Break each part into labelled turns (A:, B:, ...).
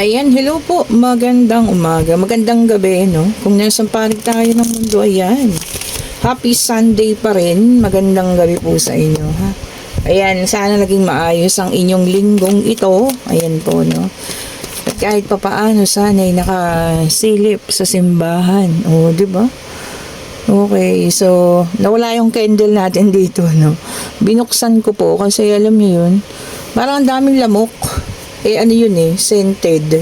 A: Ayan, hello po. Magandang umaga, magandang gabi, no? Kung nasa panig tayo ng mundo, ayan. Happy Sunday pa rin. Magandang gabi po sa inyo, ha? Ayan, sana naging maayos ang inyong linggong ito. Ayan po, no? At kahit papaano, sana ay nakasilip sa simbahan. O, di ba? Okay, so, nawala yung candle natin dito, no? Binuksan ko po kasi alam niyo yun, parang ang daming lamok. Ano yun scented.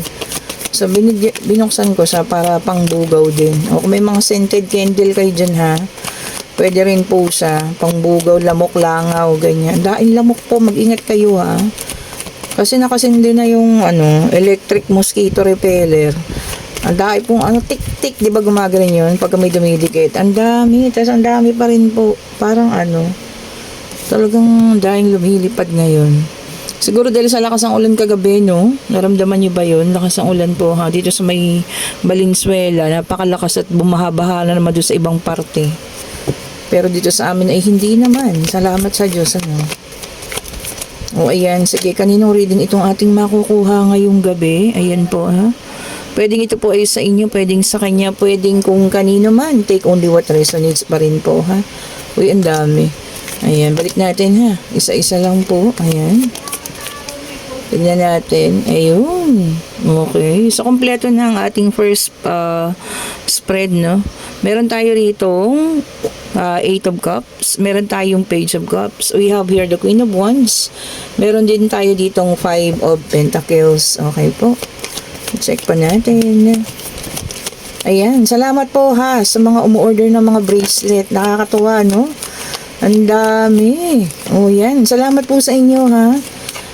A: So, binuksan ko siya para pangbugaw din. O kung may mga scented candle kayo dyan, ha, pwede rin po siya pangbugaw, lamok, langaw, ganyan. Dahil lamok po, mag-ingat kayo, ha. Kasi nakasindi na yung, electric mosquito repeller. Ang dami pong, tik-tik, di ba gumagano yun? Pagka may dumidikit. Ang dami, tas ang dami pa rin po. Parang talagang dahil lumilipad ngayon. Siguro dahil sa lakas ng ulan kagabi, no? Naramdaman niyo ba yun? Lakas ng ulan po, ha? Dito sa may Valenzuela, napakalakas at bumaha-baha na naman doon sa ibang parte. Pero dito sa amin ay hindi naman. Salamat sa Diyos, O, ayan. Sige, kaninong reading itong ating makukuha ngayong gabi? Ayan po, ha? Pwedeng ito po ay sa inyo, pwedeng sa kanya, pwedeng kung kanino man. Take only what resonates pa rin po, ha? Uy, ang dami. Ayan, balik natin, ha? Isa-isa lang po. Ayan. Tignan natin. Ayun. Okay. So, kompleto na ang ating first spread, no? Meron tayo rito Eight of Cups. Meron tayong Page of Cups. We have here the Queen of Wands. Meron din tayo ditong Five of Pentacles. Okay po. Check pa natin. Ayan. Salamat po, ha, sa mga umu-order ng mga bracelet. Nakakatuwa, no? Ang dami. O, yan. Salamat po sa inyo, ha.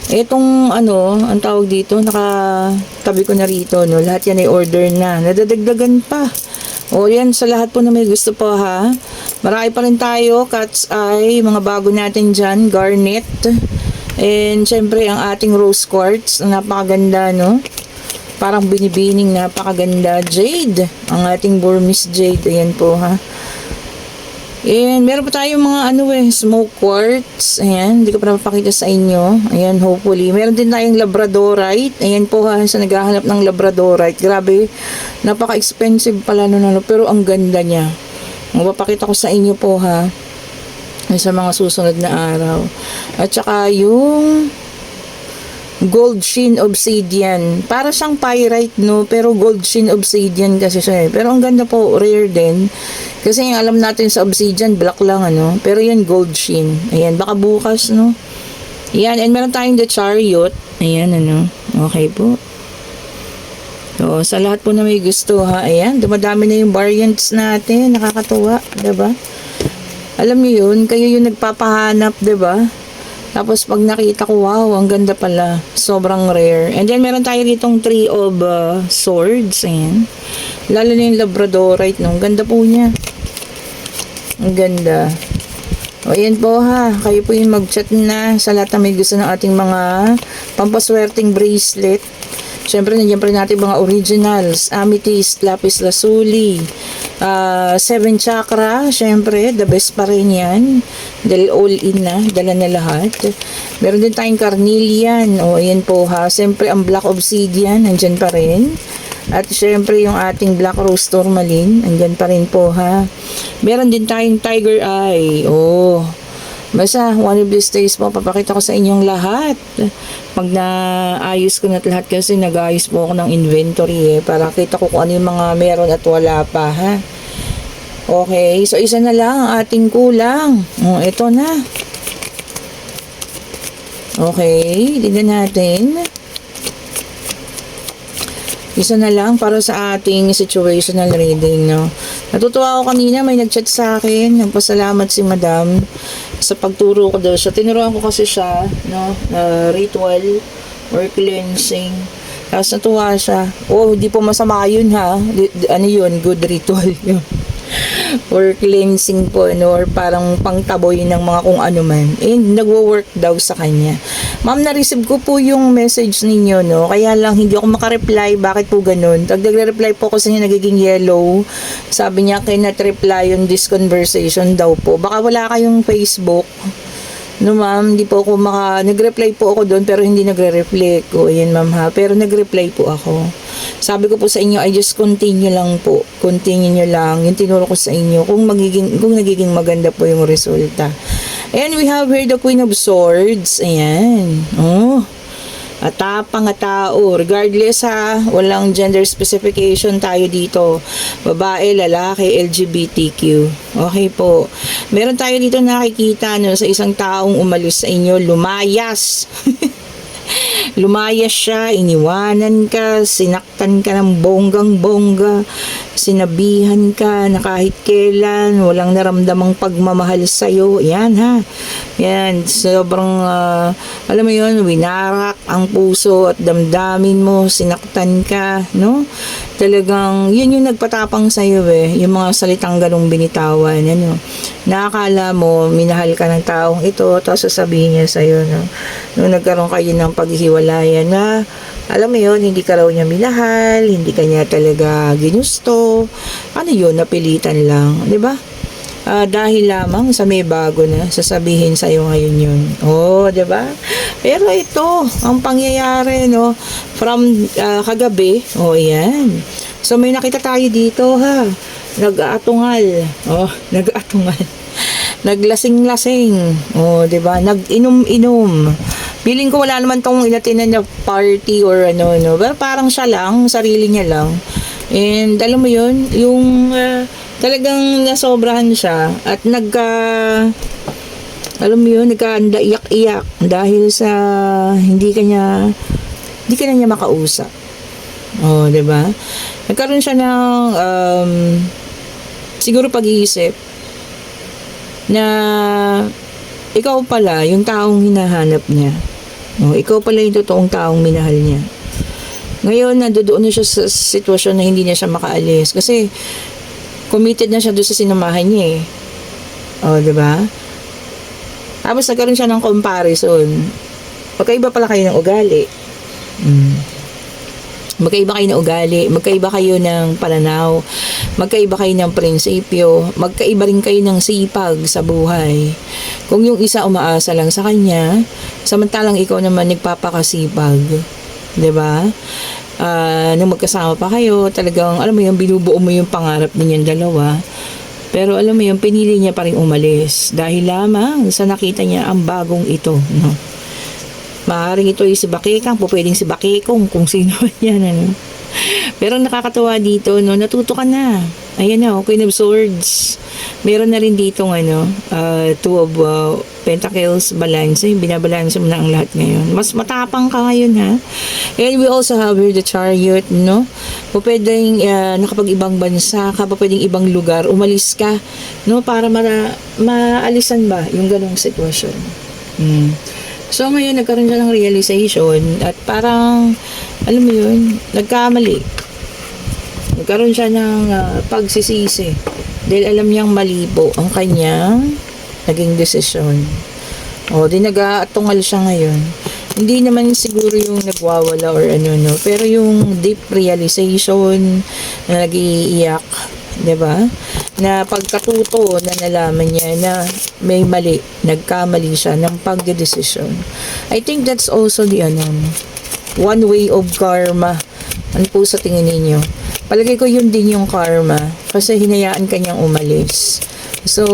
A: Itong ang tawag dito, nakatabi ko na rito, no? Lahat yan ay order na. Nadadagdagan pa. O yan, sa lahat po na may gusto po, ha. Marami pa rin tayo, cat's eye, mga bago natin dyan, garnet. And syempre, ang ating rose quartz, napakaganda, no? Parang binibining, napakaganda. Jade, ang ating Burmese jade. Ayan po, ha. And meron pa tayong mga smoke quartz. Ayan, hindi ko pa napapakita sa inyo. Ayan, hopefully. Meron din tayong labradorite. Ayan po, ha, sa naghahanap ng labradorite. Grabe, napaka-expensive pala nun, pero ang ganda niya. Mapapakita ko sa inyo po, ha, sa mga susunod na araw. At saka yung gold sheen obsidian. Para siyang pyrite, no? Pero gold sheen obsidian kasi siya, Pero ang ganda po, rare din. Kasi yung alam natin sa obsidian, black lang, Pero yan, gold sheen. Ayan, baka bukas, no? Ayan, and meron tayong the chariot. Ayan, Okay po. So, sa lahat po na may gusto, ha? Ayan, dumadami na yung variants natin. Nakakatuwa, diba? Alam niyo yun, kayo yung nagpapahanap, diba? Tapos pag nakita ko, wow, ang ganda pala. Sobrang rare. And then meron tayo ditong Three of Swords. Ayan. Lalo na yung labradorite, no? Ang ganda po niya. Ang ganda. O, ayan po, ha. Kayo po yung mag-chat na sa lahat na may gusto ng ating mga pampaswerteng bracelet. Siyempre, nandiyan pa rin natin mga originals. Amethyst, lapis lazuli, 7 chakra. Siyempre, the best pa rin yan. Dahil all-in na. Dala na lahat. Meron din tayong carnelian. O, ayan po, ha. Siyempre, ang black obsidian. Nandiyan pa rin. At siyempre, yung ating black rose tourmaline. Nandiyan pa rin po, ha. Meron din tayong tiger eye. O, basta, one of these days po, papakita ko sa inyong lahat. Pag naayos ko na lahat kasi nag-ayos po ako ng inventory, para kita ko kung ano yung mga meron at wala pa, ha. Okay, so isa na lang ang ating kulang. O, ito na. Okay, tignan natin. Isa na lang para sa ating situational reading, no. Natutuwa ako kanina, may nag-chat sa akin, nagpasalamat si Madam sa pagturo ko daw siya. Tinuruan ko kasi siya, no, ritual or cleansing. Tapos natuwa siya. Oh, hindi po masama yun, ha. Yun, good ritual yun. Or cleansing po, or parang pangtaboy ng mga kung ano man. And nagwo-work daw sa kanya. Ma'am, na-receive ko po yung message ninyo, no? Kaya lang hindi ako makareply. Bakit po ganun? Nagre-reply po kasi niya nagiging yellow. Sabi niya, cannot reply on this conversation daw po. Baka wala kayong Facebook. No ma'am, hindi po ako nag-reply po ako doon pero hindi nagre-reflect. O yun ma'am ha, pero nag-reply po ako. Sabi ko po sa inyo, I just continue lang po. Continue nyo lang. Yung tinuro ko sa inyo kung nagiging maganda po yung resulta. And we have here the Queen of Swords. Ayan. Oh. At tapang at tao. Regardless ha, walang gender specification tayo dito. Babae, lalaki, LGBTQ. Okay po. Meron tayo dito nakikita no, sa isang taong umalis sa inyo, lumayas. Lumayas siya, iniwanan ka, sinaktan ka ng bonggang-bongga, sinabihan ka na kahit kailan, walang naramdamang pagmamahal sa'yo. Yan ha. Yan, sobrang, alam mo yun, winarak ang puso at damdamin mo, sinaktan ka, no? Talagang, yun yung nagpatapang sa'yo yung mga salitang ganong binitawan, ano? Nakakala mo, minahal ka ng taong ito, tapos sasabihin niya sa'yo, no? Nung nagkaroon kayo ng paghihiwalayan na, alam mo yun, hindi ka raw niya minahal, hindi ka niya talaga ginusto, ano yun, napilitan lang, di ba? Dahil lamang sa may bago na sasabihin sa iyo ngayon yun. Oh, 'di ba? Pero ito, ang pangyayari no from kagabi. Oh, 'yan. So may nakita tayo dito ha. Nag-aatungal. Oh, nag-aatungal. Naglasing-lasing. Oh, 'di ba? Nag-inom-inom. Feeling ko wala naman tong inatinan na party or ano no. Pero parang siya lang, sarili niya lang. And alam mo yun, yung talagang nasobrahan siya at alam mo yun, nagka-iyak-iyak dahil sa hindi ka na niya makausap. Oh, 'di ba? Nagkaroon siya ng siguro pag-iisip na ikaw pala yung taong hinahanap niya. Oh, ikaw pala yung totoong taong minahal niya. Ngayon, nandoon na siya sa sitwasyon na hindi na siya makaalis. Kasi, committed na siya doon sa sinamahan niya O, diba? Tapos, nagkaroon siya ng comparison. Magkaiba pala kayo ng ugali. Magkaiba kayo ng ugali. Magkaiba kayo ng pananaw. Magkaiba kayo ng prinsipyo. Magkaiba rin kayo ng sipag sa buhay. Kung yung isa umaasa lang sa kanya, samantalang ikaw naman nagpapakasipag. 'Di ba? Nung magkasama pa kayo, talagang alam mo yung binubuo mo yung pangarap ninyong dalawa. Pero alam mo yung pinili niya pa rin umalis dahil lamang sa nakita niya ang bagong ito, no? Maaaring ito ay si Bakekang, pwedeng si Bakekong, kung sino yan, ano? Pero nakakatuwa dito, no? Natuto ka na. Ayan na, Queen of Swords. Meron na rin dito, Two of Pentacles, balance. Binabalanse mo na ang lahat ngayon. Mas matapang ka ngayon, ha? And we also have here the Chariot, no? Pwedeng nakapag-ibang bansa ka, pwedeng ibang lugar, umalis ka, no? Para maalisan ba yung ganong sitwasyon. So, ngayon, nagkaroon siya ng realization at parang, alam mo yun, nagkamali. Nagkaroon siya ng pagsisisi dahil alam niyang mali po ang kanyang naging desisyon. O, di nag-aatungal siya ngayon. Hindi naman siguro yung nagwawala or ano, no? Pero yung deep realization na nag-iiyak, 'di ba? Na pagkatuto na nalaman niya na may mali, nagkamali siya ng pagdedesisyon. I think that's also the one way of karma. Ano po sa tingin ninyo? Palagay ko yun din yung karma kasi hinayaan kanyang umalis. So,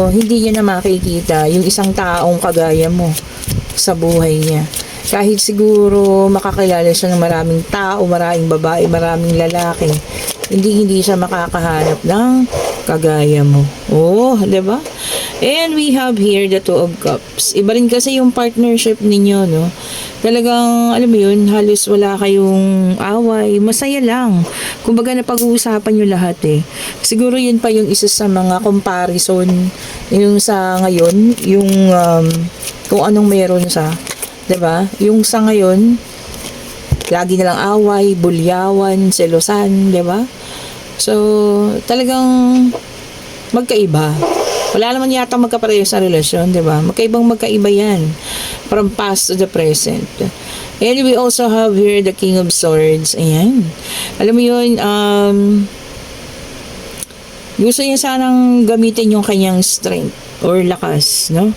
A: hindi niya na makikita yung isang taong kagaya mo sa buhay niya. Kahit siguro makakilala siya ng maraming tao, maraming babae, maraming lalaki, hindi siya makakahanap ng kagaya mo. Oh, 'di ba? And we have here the Two of Cups. Iba rin kasi yung partnership ninyo, no? Talagang, alam mo yun, halos wala kayong away. Masaya lang. Kumbaga napag-uusapan nyo lahat Siguro yun pa yung isa sa mga comparison yung sa ngayon, yung kung anong meron sa, 'di ba? Yung sa ngayon, lagi na lang away, bulyawan, selosan, 'di ba? So, talagang magkaiba. Wala naman yata magkapareho sa relasyon, di ba? Magkaiba yan. From past to the present. And we also have here the King of Swords. Ayan. Alam mo yun, gusto niya sanang gamitin yung kanyang strength or lakas, no?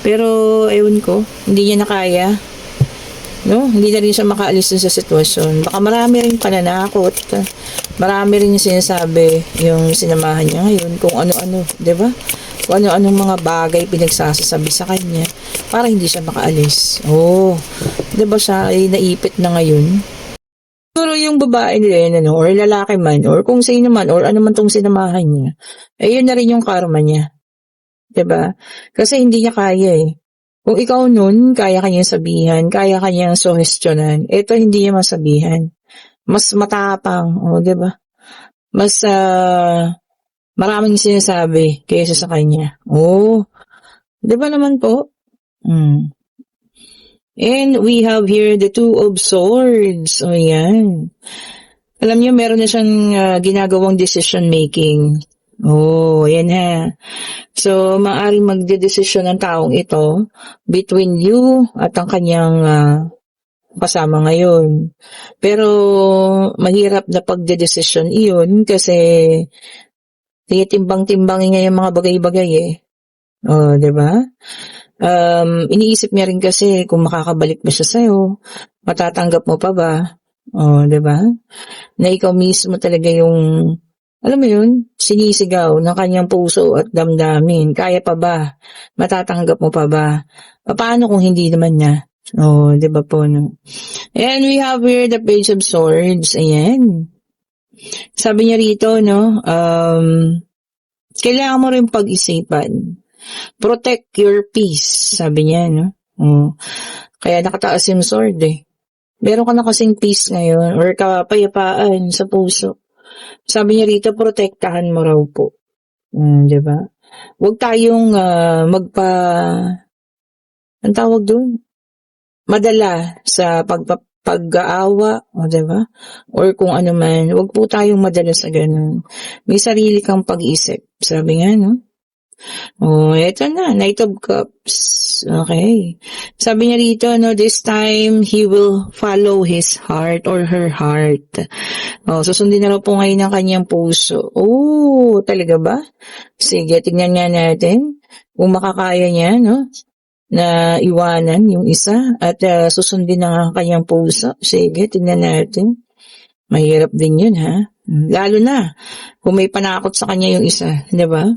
A: Pero, ewan ko, hindi niya na kaya. No? Hindi na rin siya makaalis dun sa sitwasyon. Baka marami rin pananakot. Marami rin yung sinasabi yung sinamahan niya ngayon kung ano-ano, 'di ba? Kung ano-anong mga bagay pinagsasasabi sa kanya para hindi siya makaalis. Oh, 'di ba siya ay naipit na ngayon? Pero yung babae nila yun, or lalaki man, or kung sino man, or ano man tong sinamahan niya, eh yun na rin yung karma niya. 'Di ba? Kasi hindi niya kaya eh. Kung ikaw nun, kaya kanyang sabihan, kaya kanyang suhestyonan, ito hindi niya masabihan. Mas matapang, o, di ba? Mas maraming sinasabi kaysa sa kanya. Oh, di ba naman po? Hmm. And we have here the Two of Swords. O yan. Alam niyo, meron na siyang ginagawang decision making. Oh, yan ha. So, maaaring magdedesisyon ng taong ito between you at ang kanyang kasama ngayon. Pero, mahirap na pagdedesisyon iyon kasi titimbang-timbangin niya yung mga bagay-bagay eh. Oh, 'di ba? Iniisip niya rin kasi kung makakabalik ba siya sa'yo, matatanggap mo pa ba? Oh, 'di ba? Na ikaw mismo talaga yung, alam mo yun, sinisigaw ng kanyang puso at damdamin. Kaya pa ba? Matatanggap mo pa ba? Paano kung hindi naman niya? Oh, 'di ba po, no? And we have here the Page of Swords. Ayan. Sabi niya rito, no, kailangan mo rin pag-isipan. Protect your peace, sabi niya, no? Oh. Kaya nakataas yung sword eh. Meron ka na kasing peace ngayon or kapayapaan sa puso. Sabi niya rito, protektahan mo raw po. Di ba? Huwag tayong ang tawag doon? Madala sa pag-aawa, o diba? Or kung ano man, huwag po tayong madala sa ganun. May sarili kang pag-isip. Sabi nga, no? Oh, eto na, Knight of Cups. Okay. Sabi niya rito, no, this time, he will follow his heart or her heart. Oh, susundin na raw po ngayon ng kanyang puso. Oh, talaga ba? Sige, tingnan nga natin kung makakaya niya, no? Na iwanan yung isa at susundin ng kanyang puso. Sige, tingnan natin. Mahirap din yun, ha? Lalo na kung may panakot sa kanya yung isa, di ba?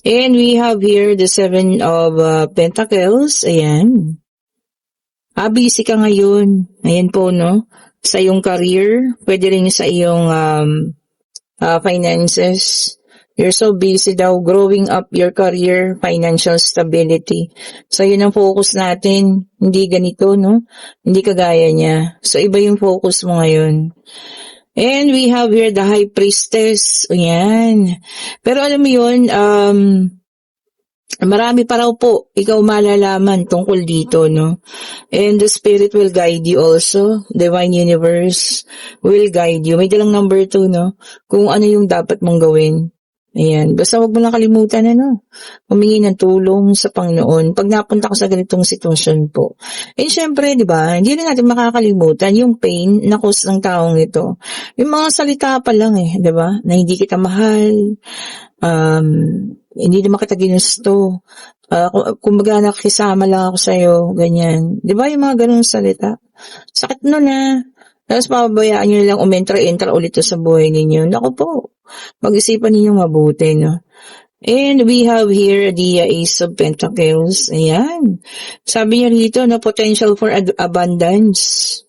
A: And we have here the Seven of Pentacles. Ayan. Busy ka ngayon. Ayan po, no? Sa iyong career, pwede rin sa iyong finances. You're so busy daw growing up your career, financial stability. So, yun ang focus natin. Hindi ganito, no? Hindi kagaya niya. So, iba yung focus mo ngayon. And we have here the High Priestess. Ayan. Pero alam mo yun, marami pa raw po ikaw malalaman tungkol dito, no? And the Spirit will guide you also. Divine Universe will guide you. May dalang number 2, no? Kung ano yung dapat mong gawin. Ayan. Basta wag mo lang kalimutan, humingi ng tulong sa Panginoon pag napunta ka sa ganitong sitwasyon po. And syempre, di ba, hindi na natin makakalimutan yung pain na cause ng taong ito. Yung mga salita pa lang di ba, na hindi kita mahal, hindi naman kita ginusto, kumbaga nakisama lang ako sa'yo, ganyan. Di ba yung mga ganung salita? Sakit nun Tapos pababayaan nyo lang umentra-entra ulit sa buhay ninyo. Naku po, pag-isipan ninyo mabuti, no? And we have here the Ace of Pentacles. Ayan. Sabi niya rito, no, potential for abundance.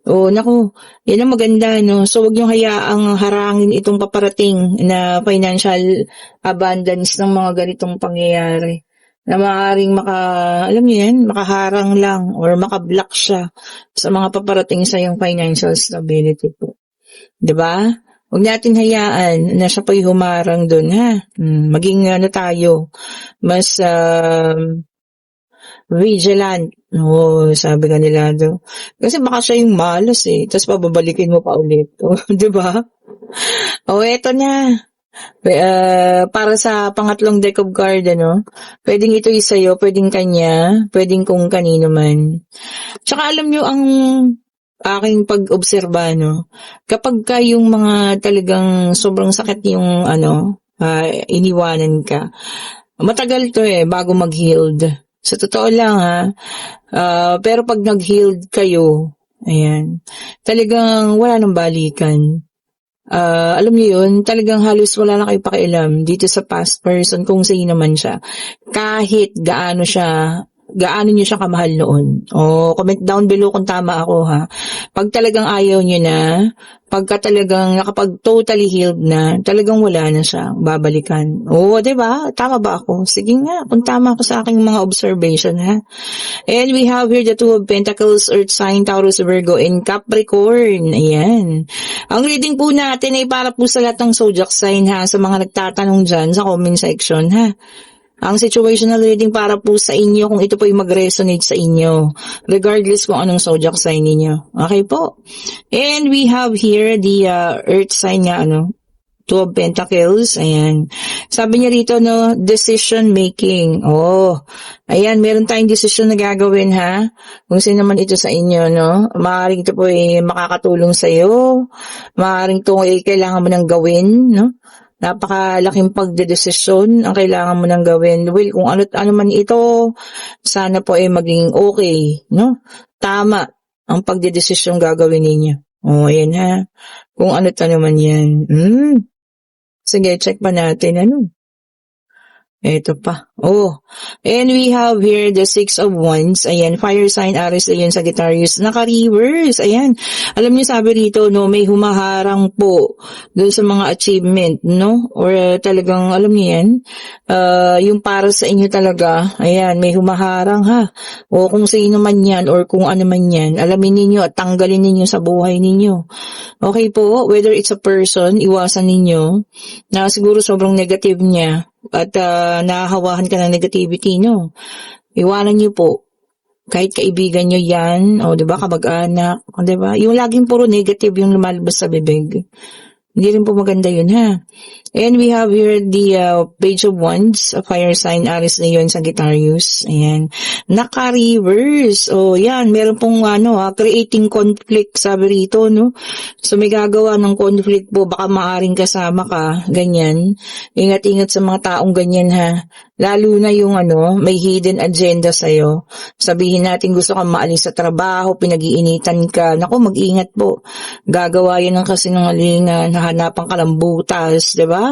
A: Oh, naku, yan ang maganda, no? So, wag niyong hayaang harangin itong paparating na financial abundance ng mga ganitong pangyayari. Na maaaring alam niyo yan, makaharang lang or makablock siya sa mga paparating sa yung financial stability po. 'Di ba? Huwag natin hayaan na siya po'y humarang doon, ha? Maging tayo, mas vigilant. Oo, sabi nga nila doon. Kasi baka siya yung malas tapos pababalikin mo pa ulit. Di ba? Eto na. Para sa pangatlong deck of card, pwedeng ito sa'yo, pwedeng kanya, pwedeng kung kanino man. Tsaka alam nyo ang aking pag-obserba, kapag ka yung mga talagang sobrang sakit yung iniwanan ka, matagal to bago mag-healed. Sa totoo lang ha, pero pag nag-healed kayo, ayan, talagang wala nang balikan. Alam niyo yun, talagang halos wala na kayo pakialam dito sa past person kung sino man siya. Kahit gaano niyo siya kamahal noon. O, comment down below kung tama ako ha. Pag talagang ayaw niyo na, pagka talagang nakapag totally healed na, talagang wala na siya, babalikan. Oo, 'di ba? Tama ba ako? Sige nga, kung tama ako sa aking mga observation ha. And we have here the Two of Pentacles, Earth sign, Taurus, Virgo, and Capricorn. Ayan. Ang reading po natin ay para po sa lahat ng zodiac sign ha, sa mga nagtatanong dyan sa comment section ha. Ang situational reading para po sa inyo kung ito po ay mag-resonate sa inyo, regardless kung anong zodiac sign ninyo. Okay po. And we have here the Earth sign nga, Two of Pentacles, ayan. Sabi niya rito, decision making. Oh, ayan, meron tayong decision na gagawin, ha? Kung sino man ito sa inyo, maaaring ito po ay makakatulong sa'yo. Maaaring ito ay kailangan mo nang gawin, Napakalaking pagdedesisyon ang kailangan mo nang gawin. Well, kung ano man ito, sana po ay maging okay, Tama ang pagdedesisyon gagawin ninyo. Oh, ayan ha. Kung ano naman yan. Sige, check pa natin, Ito pa. Oh. And we have here the Six of Wands. Ayan, fire sign, Aries, ayan, Sagittarius. Naka-reverse. Ayan. Alam niyo sabi rito, may humaharang po doon sa mga achievement, Or talagang, alam niyo yan, yung para sa inyo talaga, ayan, may humaharang ha. O kung sino man yan or kung ano man yan, alamin ninyo at tanggalin ninyo sa buhay ninyo. Okay po, whether it's a person, iwasan ninyo na siguro sobrang negative niya at nahahawakan ka ng negativity, Iwanan niyo po. Kahit kaibigan niyo yan, o diba, kamag-anak, o diba, yung laging puro negative yung lumalabas sa bibig. Hindi rin po maganda yun, ha? And we have here the Page of Wands, a fire sign, Aries na yun, Sagittarius. Ayan. Naka-reverse. O, yan. Meron pong, creating conflict, sabi rito, So, may gagawa ng conflict po. Baka maaring kasama ka. Ganyan. Ingat-ingat sa mga taong ganyan, ha? Lalo na yung, may hidden agenda sa'yo. Sabihin natin gusto kang maalis sa trabaho, pinag-iinitan ka. Naku, mag-ingat po. Gagawa yan ng kasinungalingan, hahanapan ka ng butas, diba?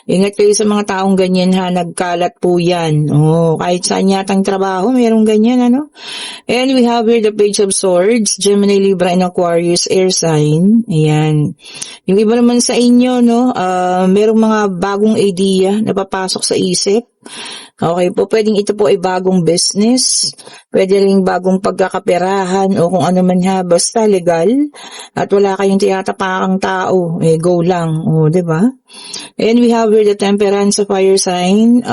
A: Ingat kayo sa mga taong ganyan ha, nagkalat po yan. Kahit saan yatang trabaho, mayroong ganyan, And we have here the Page of Swords, Gemini, Libra, and Aquarius, air sign. Ayan. Yung iba naman sa inyo, merong mga bagong idea na papasok sa isip. Okay po, pwedeng ito po ay bagong business, pwede rin bagong pagkakaperahan o kung ano man ha, basta legal at wala kayong tinatapakang tao, go lang, diba? And we have here the Temperance, fire sign.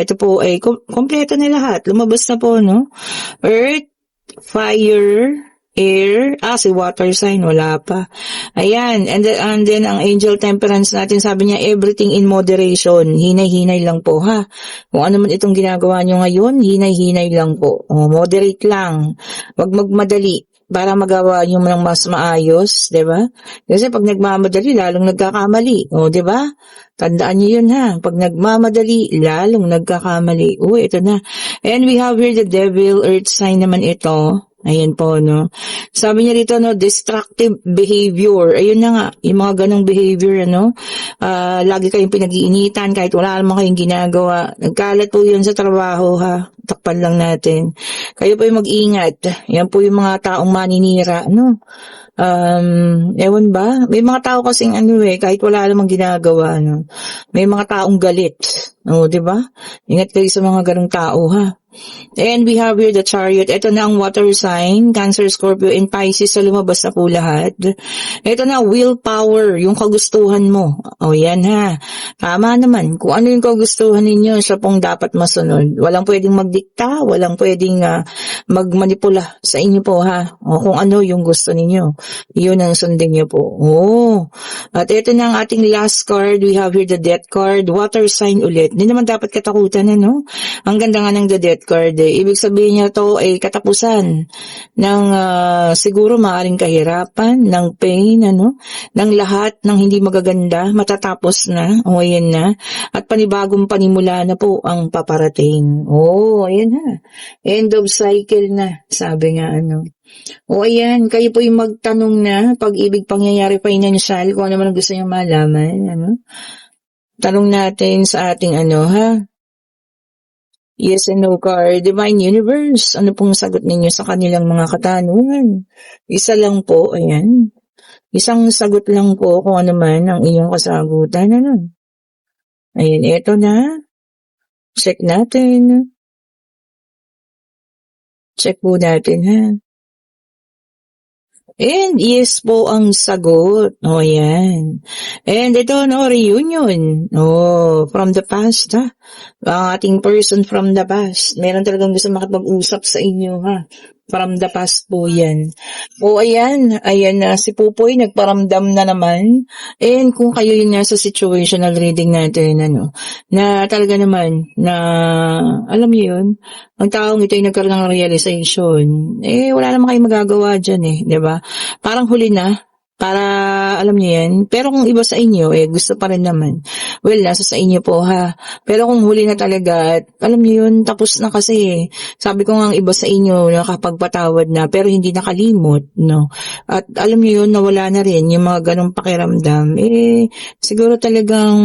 A: Ito po ay kompleto na lahat, lumabas na po, Earth, fire, air, si water sign, wala pa. Ayan, and then ang angel temperance natin, sabi niya, everything in moderation. Hinay-hinay lang po, ha? Kung ano man itong ginagawa nyo ngayon, hinay-hinay lang po. Moderate lang. Huwag magmadali para magawa nyo ng mas maayos, diba? Kasi pag nagmamadali, lalong nagkakamali. Diba? Tandaan nyo yun, ha? Pag nagmamadali, lalong nagkakamali. Ito na. And we have here the devil, earth sign naman ito. Ayan po, Sabi niya rito, destructive behavior. Ayun na nga, yung mga ganong behavior, lagi kayong pinag-iinitan kahit wala naman kayong ginagawa. Nagkalat po yun sa trabaho, ha? Takpan lang natin. Kayo po yung mag-ingat. Yan po yung mga taong maninira, ewan ba? May mga tao kasing kahit wala namang ginagawa, May mga taong galit. Diba? Ingat kayo sa mga ganong tao, ha? And we have here the Chariot. Ito na ang water sign, Cancer, Scorpio, and Pisces. So, lumabas na po lahat. Ito na, willpower, yung kagustuhan mo. Yan ha. Tama naman. Kung ano yung kagustuhan ninyo, siya pong dapat masunod. Walang pwedeng magdikta, walang pwedeng magmanipula sa inyo po ha. Kung ano yung gusto ninyo, yun ang sundin niyo po. At ito na ang ating last card. We have here the Death card, water sign ulit. death. Di naman dapat katakutan, ano? Ang ganda nga ng the death card, eh. Ibig sabihin niya to ay katapusan ng siguro maaring kahirapan, ng pain, ano? Ng lahat ng hindi magaganda, matatapos na, o ayan na. At panibagong panimula na po ang paparating. Oh, ayan ha. End of cycle na, sabi nga, ano. O ayan, kayo po yung magtanong na pag-ibig, pangyayari, financial, kung ano man ang gusto niyo malaman, ano. Tanong natin sa ating ano ha, yes and no card, Divine Universe, ano pong sagot ninyo sa kanilang mga katanungan? Isa lang po, ayan. Isang sagot lang po kung ano man ang iyong kasagutan, ano. Ayan, eto na. Check natin. Check po natin ha. And yes po ang sagot. O yan. And ito no, reunion. Oh, from the past ha. Ang ating person from the past. Meron talagang gusto makipag-usap sa inyo ha. From the past po yan. O ayan, ayan na si Pupoy nagparamdam na naman. And kung kayo yun nga sa situational reading natin, ano, na talaga naman, na alam niyo yun, ang taong ito ay nagkaroon ng realization, eh wala naman kayong magagawa dyan eh, di ba? Parang huli na, para alam niyo yan. Pero kung iba sa inyo, eh gusto pa rin naman. Well, nasa sa inyo po ha. Pero kung huli na talaga, at alam niyo yun, tapos na kasi eh. Sabi ko nga ang iba sa inyo, nakapagpatawad na, pero hindi nakalimot, no? At alam niyo yun, nawala na rin yung mga ganong pakiramdam. Eh, siguro talagang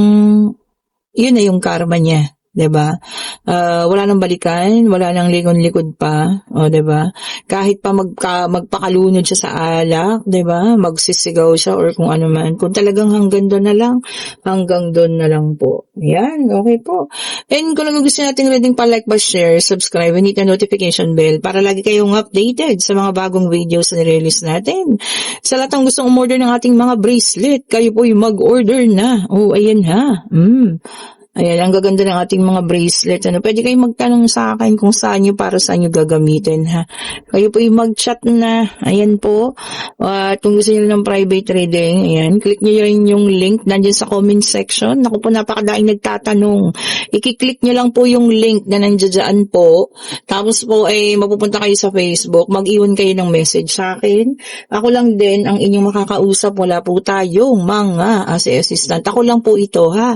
A: yun na yung karma niya. 'Di ba? Wala nang balikan, wala nang likod-likod pa, o 'di ba? Kahit pa magpakalunod siya sa alak, 'di ba? Magsisigaw siya or kung ano man. Kung talagang hanggang doon na lang, hanggang doon na lang po. Yan, okay po. And kung gusto natin reading pa, like, pa, share, subscribe, and hit the notification bell para lagi kayong updated sa mga bagong videos na nirelease natin. Sa lahat ng gustong umorder ng ating mga bracelet, kayo po yung mag-order na. Oh, ayan ha. Ayan, ang gaganda ng ating mga bracelet. Ano, pwede kayong magtanong sa akin kung saan nyo, para saan nyo gagamitin, ha. Kayo po yung mag-chat na. Ayan po. At kung gusto nyo ng private reading, ayan, click nyo rin yung link nandyan sa comment section. Naku po, napakadaing nagtatanong. I-click nyo lang po yung link na nandyan po. Tapos po, ay mapupunta kayo sa Facebook. Mag-iwan kayo ng message sa akin. Ako lang din ang inyong makakausap. Wala po tayong mga assistant. Ako lang po ito, ha.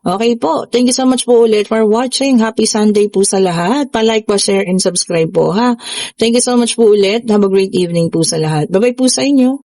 A: Okay po. Thank you so much po ulit for watching. Happy Sunday po sa lahat. Pa-like, pa-share, and subscribe po ha. Thank you so much po ulit. Have a great evening po sa lahat. Bye-bye po sa inyo.